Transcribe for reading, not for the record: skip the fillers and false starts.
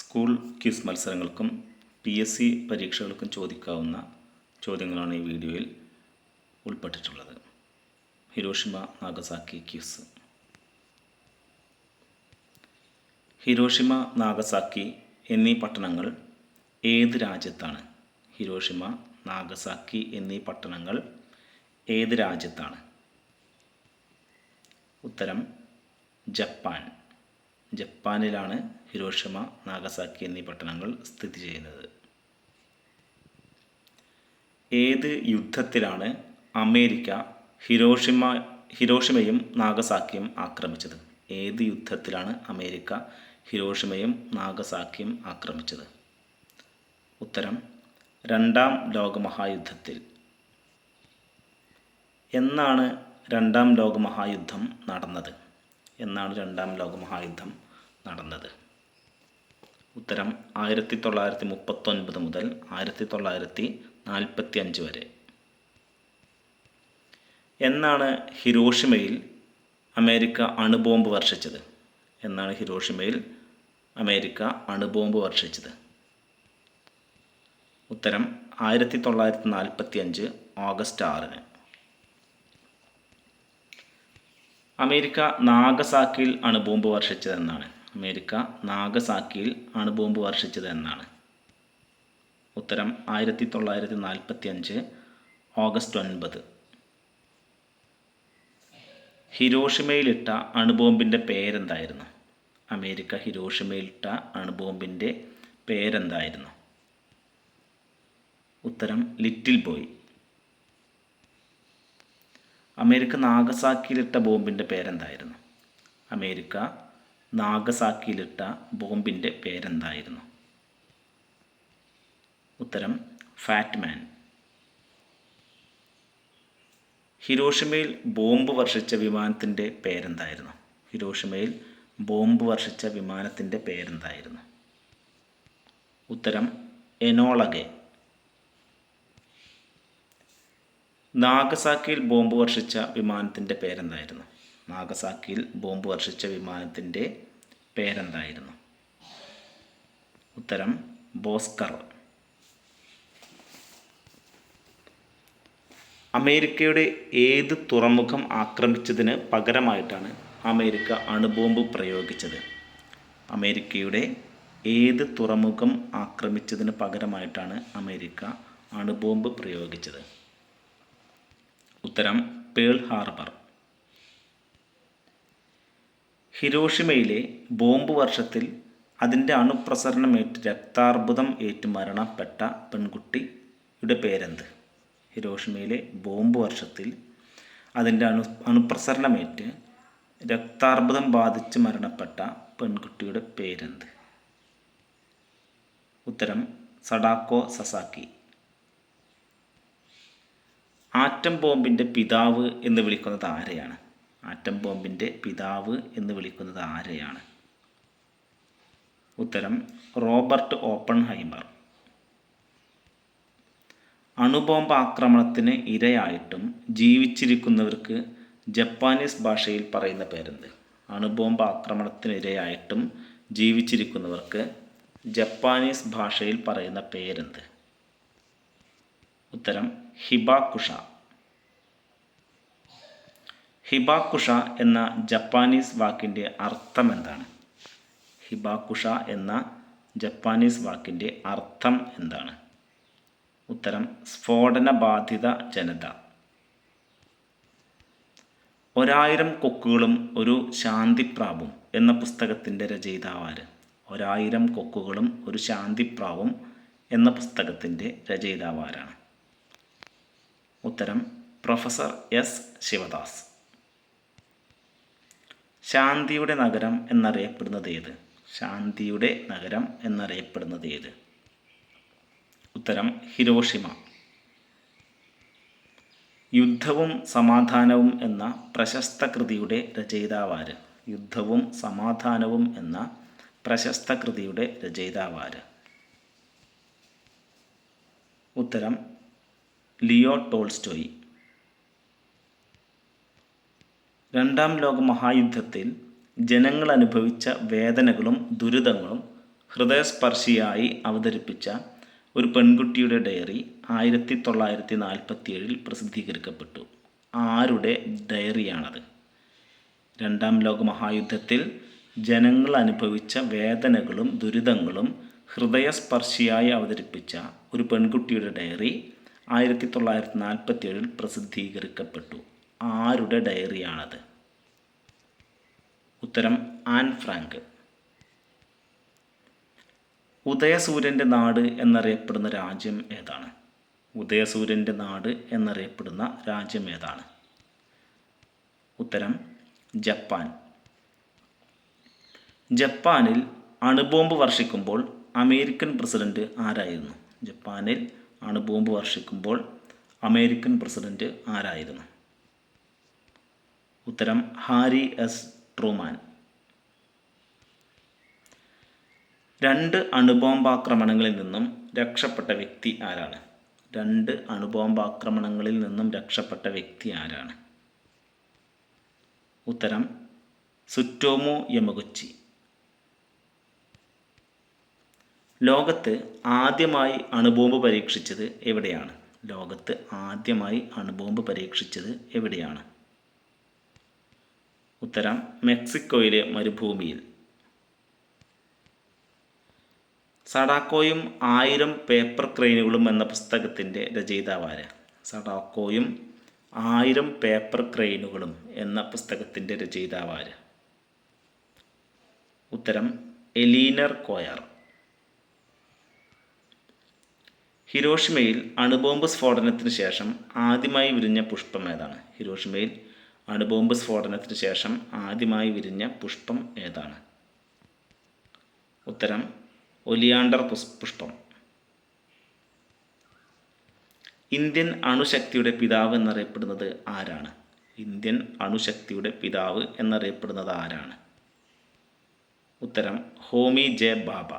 School quiz മത്സരങ്ങൾക്കും PSC പരീക്ഷകൾക്കും ചോദിക്കാവുന്ന ചോദ്യങ്ങളാണ് ഈ വീഡിയോയിൽ ഉൾപ്പെട്ടിട്ടുള്ളത്. Hiroshima Nagasaki quiz. Hiroshima Nagasaki എന്നീ പട്ടണങ്ങൾ ഏത് രാജ്യത്താണ്? ഹിരോഷിമ നാഗസാക്കി എന്നീ പട്ടണങ്ങൾ ഏത് രാജ്യത്താണ്? ഉത്തരം ജപ്പാൻ. ജപ്പാനിലാണ് ഹിരോഷിമ നാഗസാക്കി എന്നീ പട്ടണങ്ങൾ സ്ഥിതി ചെയ്യുന്നത്. ഏത് യുദ്ധത്തിലാണ് അമേരിക്ക ഹിരോഷിമയും നാഗസാക്കിയും ആക്രമിച്ചത്? ഏത് യുദ്ധത്തിലാണ് അമേരിക്ക ഹിരോഷിമയും നാഗസാക്കിയും ആക്രമിച്ചത്? ഉത്തരം രണ്ടാം ലോകമഹായുദ്ധത്തിൽ. എന്നാണ് രണ്ടാം ലോകമഹായുദ്ധം നടന്നത്? എന്നാണ് രണ്ടാം ലോകമഹായുദ്ധം നടന്നത്? ഉത്തരം 1939 മുതൽ 1945 വരെ. എന്നാണ് ഹിരോഷിമയിൽ അമേരിക്ക അണുബോംബ് വർഷിച്ചത്? എന്നാണ് ഹിരോഷിമയിൽ അമേരിക്ക അണുബോംബ് വർഷിച്ചത്? ഉത്തരം 1945 ഓഗസ്റ്റ് 6-ന്. അമേരിക്ക നാഗസാക്കിയിൽ അണുബോംബ് വർഷിച്ചതെന്നാണ്? അമേരിക്ക നാഗസാക്കിയിൽ അണുബോംബ് വർഷിച്ചത് എന്നാണ്? ഉത്തരം 1945 ഓഗസ്റ്റ് 9. ഹിരോഷിമയിലിട്ട അണുബോംബിൻ്റെ പേരെന്തായിരുന്നു? അമേരിക്ക ഹിരോഷിമയിലിട്ട അണുബോംബിൻ്റെ പേരെന്തായിരുന്നു? ഉത്തരം ലിറ്റിൽ ബോയ്. അമേരിക്ക നാഗസാക്കിയിലിട്ട ബോംബിൻ്റെ പേരെന്തായിരുന്നു? അമേരിക്ക നാഗസാക്കിയിലിട്ട ബോംബിൻ്റെ പേരെന്തായിരുന്നു? ഉത്തരം ഫാറ്റ് മാൻ. ഹിരോഷിമയിൽ ബോംബ് വർഷിച്ച വിമാനത്തിൻ്റെ പേരെന്തായിരുന്നു? ഹിരോഷിമയിൽ ബോംബ് വർഷിച്ച വിമാനത്തിൻ്റെ പേരെന്തായിരുന്നു? ഉത്തരം എനോളഗെ. നാഗസാക്കിയിൽ ബോംബ് വർഷിച്ച വിമാനത്തിൻ്റെ പേരെന്തായിരുന്നു? നാഗസാക്കിയിൽ ബോംബ് വർഷിച്ച വിമാനത്തിൻ്റെ പേരെന്തായിരുന്നു? ഉത്തരം ബോസ്കർ. അമേരിക്കയുടെ ഏത് തുറമുഖം ആക്രമിച്ചതിന് പകരമായിട്ടാണ് അമേരിക്ക അണുബോംബ് പ്രയോഗിച്ചത്? അമേരിക്കയുടെ ഏത് തുറമുഖം ആക്രമിച്ചതിന് പകരമായിട്ടാണ് അമേരിക്ക അണുബോംബ് പ്രയോഗിച്ചത്? ഉത്തരം പേൾ ഹാർബർ. ഹിരോഷിമയിലെ ബോംബ് വർഷത്തിൽ അതിൻ്റെ അണുപ്രസരണമേറ്റ് രക്താർബുദം ഏറ്റ് മരണപ്പെട്ട പെൺകുട്ടിയുടെ പേരെന്ത്? ഹിരോഷിമയിലെ ബോംബ് വർഷത്തിൽ അതിൻ്റെ അണുപ്രസരണമേറ്റ് രക്താർബുദം ബാധിച്ച് മരണപ്പെട്ട പെൺകുട്ടിയുടെ പേരെന്ത്? ഉത്തരം സഡാക്കോ സസാക്കി. ആറ്റം ബോംബിൻ്റെ പിതാവ് എന്ന് വിളിക്കുന്നത് ആരെയാണ്? ആറ്റം ബോംബിൻ്റെ പിതാവ് എന്ന് വിളിക്കുന്നത് ആരെയാണ്? ഉത്തരം റോബർട്ട് ഓപ്പൺഹൈമർ. അണുബോംബ് ആക്രമണത്തിന് ഇരയായിട്ടും ജീവിച്ചിരിക്കുന്നവർക്ക് ജപ്പാനീസ് ഭാഷയിൽ പറയുന്ന പേരെന്ത്? അണുബോംബ് ആക്രമണത്തിന് ഇരയായിട്ടും ജീവിച്ചിരിക്കുന്നവർക്ക് ജപ്പാനീസ് ഭാഷയിൽ പറയുന്ന പേരെന്ത്? ഉത്തരം ഹിബാക്കുഷ. ഹിബാക്കുഷ എന്ന ജപ്പാനീസ് വാക്കിൻ്റെ അർത്ഥം എന്താണ്? ഹിബാക്കുഷ എന്ന ജപ്പാനീസ് വാക്കിൻ്റെ അർത്ഥം എന്താണ്? ഉത്തരം സ്ഫോടന ബാധിത ജനത. 1000 കൊക്കുകളും ഒരു ശാന്തിപ്രാവും എന്ന പുസ്തകത്തിൻ്റെ രചയിതാവാര്? 1000 കൊക്കുകളും ഒരു ശാന്തിപ്രാവും എന്ന പുസ്തകത്തിൻ്റെ രചയിതാവാരാണ്? ഉത്തരം പ്രൊഫസർ S. ശിവദാസ്. ശാന്തിയുടെ നഗരം എന്നറിയപ്പെടുന്നത് ഏത്? ശാന്തിയുടെ നഗരം എന്നറിയപ്പെടുന്നത് ഏത്? ഉത്തരം ഹിരോഷിമ. യുദ്ധവും സമാധാനവും എന്ന പ്രശസ്ത കൃതിയുടെ രചയിതാവാര്? യുദ്ധവും സമാധാനവും എന്ന പ്രശസ്ത കൃതിയുടെ രചയിതാവാര്? ഉത്തരം ലിയോ ടോൾസ്റ്റോയി. രണ്ടാം ലോക മഹായുദ്ധത്തിൽ ജനങ്ങൾ അനുഭവിച്ച വേദനകളും ദുരിതങ്ങളും ഹൃദയസ്പർശിയായി അവതരിപ്പിച്ച ഒരു പെൺകുട്ടിയുടെ ഡയറി 1947 പ്രസിദ്ധീകരിക്കപ്പെട്ടു. ആരുടെ ഡയറിയാണത്? രണ്ടാം ലോക മഹായുദ്ധത്തിൽ ജനങ്ങൾ അനുഭവിച്ച വേദനകളും ദുരിതങ്ങളും ഹൃദയസ്പർശിയായി അവതരിപ്പിച്ച ഒരു പെൺകുട്ടിയുടെ ഡയറി 1947 പ്രസിദ്ധീകരിക്കപ്പെട്ടു. ആരുടെ ഡയറിയാണത്? ഉത്തരം ആൻ ഫ്രാങ്ക്. ഉദയസൂര്യൻ്റെ നാട് എന്നറിയപ്പെടുന്ന രാജ്യം ഏതാണ്? ഉദയസൂര്യൻ്റെ നാട് എന്നറിയപ്പെടുന്ന രാജ്യം ഏതാണ്? ഉത്തരം ജപ്പാൻ. ജപ്പാനിൽ അണുബോംബ് വർഷിക്കുമ്പോൾ അമേരിക്കൻ പ്രസിഡന്റ് ആരായിരുന്നു? ജപ്പാനിൽ അണുബോംബ് വർഷിക്കുമ്പോൾ അമേരിക്കൻ പ്രസിഡന്റ് ആരായിരുന്നു? ഉത്തരം ഹാരി എസ് ട്രൂമാൻ. 2 അണുബോംബാക്രമണങ്ങളിൽ നിന്നും രക്ഷപ്പെട്ട വ്യക്തി ആരാണ്? 2 അണുബോംബാക്രമണങ്ങളിൽ നിന്നും രക്ഷപ്പെട്ട വ്യക്തി ആരാണ്? ഉത്തരം സുറ്റോമോ യമഗുച്ചി. ലോകത്ത് ആദ്യമായി അണുബോംബ് പരീക്ഷിച്ചത് എവിടെയാണ്? ലോകത്ത് ആദ്യമായി അണുബോംബ് പരീക്ഷിച്ചത് എവിടെയാണ്? ഉത്തരം മെക്സിക്കോയിലെ മരുഭൂമിയിൽ. സഡാക്കോയും 1000 പേപ്പർ ക്രെയിനുകളും എന്ന പുസ്തകത്തിൻ്റെ രചയിതാവാര്? സഡാക്കോയും 1000 പേപ്പർ ക്രെയിനുകളും എന്ന പുസ്തകത്തിൻ്റെ രചയിതാവാര്? ഉത്തരം എലീനർ കോയർ. ഹിരോഷിമയിൽ അണുബോംബ് സ്ഫോടനത്തിന് ശേഷം ആദ്യമായി വിരിഞ്ഞ പുഷ്പം ഏതാണ്? ഹിരോഷിമയിൽ അണുബോംബ് സ്ഫോടനത്തിന് ശേഷം ആദ്യമായി വിരിഞ്ഞ പുഷ്പം ഏതാണ്? ഉത്തരം ഒലിയാണ്ടർ പുഷ്പം. ഇന്ത്യൻ അണുശക്തിയുടെ പിതാവ് എന്നറിയപ്പെടുന്നത് ആരാണ്? ഇന്ത്യൻ അണുശക്തിയുടെ പിതാവ് എന്നറിയപ്പെടുന്നത് ആരാണ്? ഉത്തരം ഹോമി ജെ ഭാഭ.